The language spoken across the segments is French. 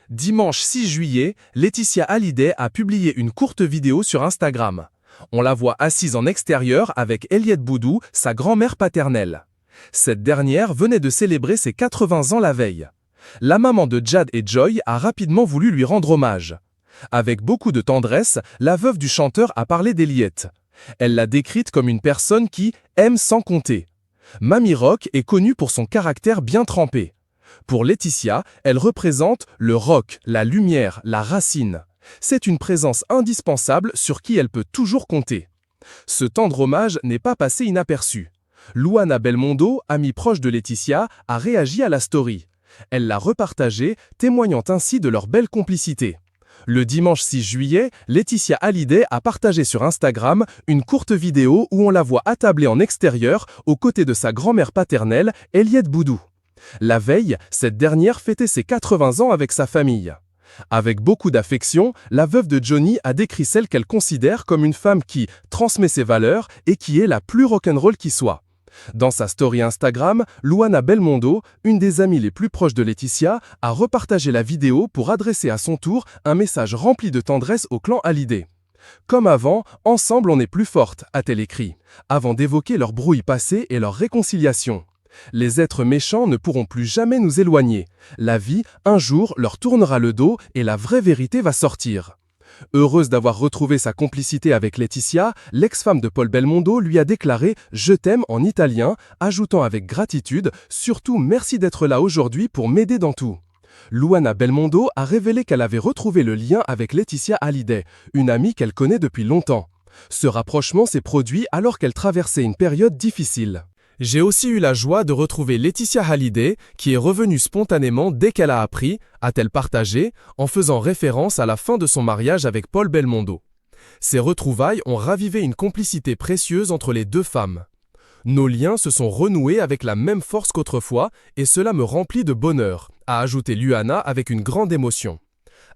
Dimanche 6 juillet, Laetitia Hallyday a publié une courte vidéo sur Instagram. On la voit assise en extérieur avec Elliott Boudou, sa grand-mère paternelle. Cette dernière venait de célébrer ses 80 ans la veille. La maman de Jad et Joy a rapidement voulu lui rendre hommage. Avec beaucoup de tendresse, la veuve du chanteur a parlé d'Elliott. Elle l'a décrite comme une personne qui aime sans compter. Mamie Rock est connue pour son caractère bien trempé. Pour Laetitia, elle représente le rock, la lumière, la racine. C'est une présence indispensable sur qui elle peut toujours compter. Ce tendre hommage n'est pas passé inaperçu. Luana Belmondo, amie proche de Laetitia, a réagi à la story. Elle l'a repartagée, témoignant ainsi de leur belle complicité. Le dimanche 6 juillet, Laetitia Hallyday a partagé sur Instagram une courte vidéo où on la voit attablée en extérieur aux côtés de sa grand-mère paternelle, Elliott Boudou. La veille, cette dernière fêtait ses 80 ans avec sa famille. Avec beaucoup d'affection, la veuve de Johnny a décrit celle qu'elle considère comme une femme qui transmet ses valeurs et qui est la plus rock'n'roll qui soit. Dans sa story Instagram, Luana Belmondo, une des amies les plus proches de Laetitia, a repartagé la vidéo pour adresser à son tour un message rempli de tendresse au clan Hallyday. Comme avant, ensemble on est plus fortes, a-t-elle écrit, avant d'évoquer leur brouille passée et leur réconciliation. Les êtres méchants ne pourront plus jamais nous éloigner. La vie, un jour, leur tournera le dos et la vraie vérité va sortir. Heureuse d'avoir retrouvé sa complicité avec Laetitia, l'ex-femme de Paul Belmondo lui a déclaré « Je t'aime » en italien, ajoutant avec gratitude « Surtout merci d'être là aujourd'hui pour m'aider dans tout ». Luana Belmondo a révélé qu'elle avait retrouvé le lien avec Laetitia Hallyday, une amie qu'elle connaît depuis longtemps. Ce rapprochement s'est produit alors qu'elle traversait une période difficile. J'ai aussi eu la joie de retrouver Laetitia Hallyday, qui est revenue spontanément dès qu'elle a appris, a-t-elle partagé, en faisant référence à la fin de son mariage avec Paul Belmondo. Ces retrouvailles ont ravivé une complicité précieuse entre les deux femmes. Nos liens se sont renoués avec la même force qu'autrefois, et cela me remplit de bonheur, a ajouté Luana avec une grande émotion.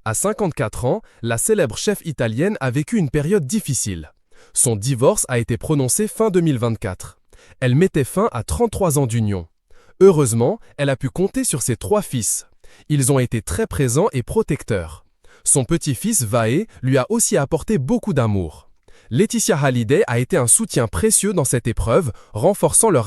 À 54 ans, la célèbre chef italienne a vécu une période difficile. Son divorce a été prononcé fin 2024. Elle mettait fin à 33 ans d'union. Heureusement, elle a pu compter sur ses 3 fils. Ils ont été très présents et protecteurs. Son petit-fils, Vae, lui a aussi apporté beaucoup d'amour. Laetitia Hallyday a été un soutien précieux dans cette épreuve, renforçant leur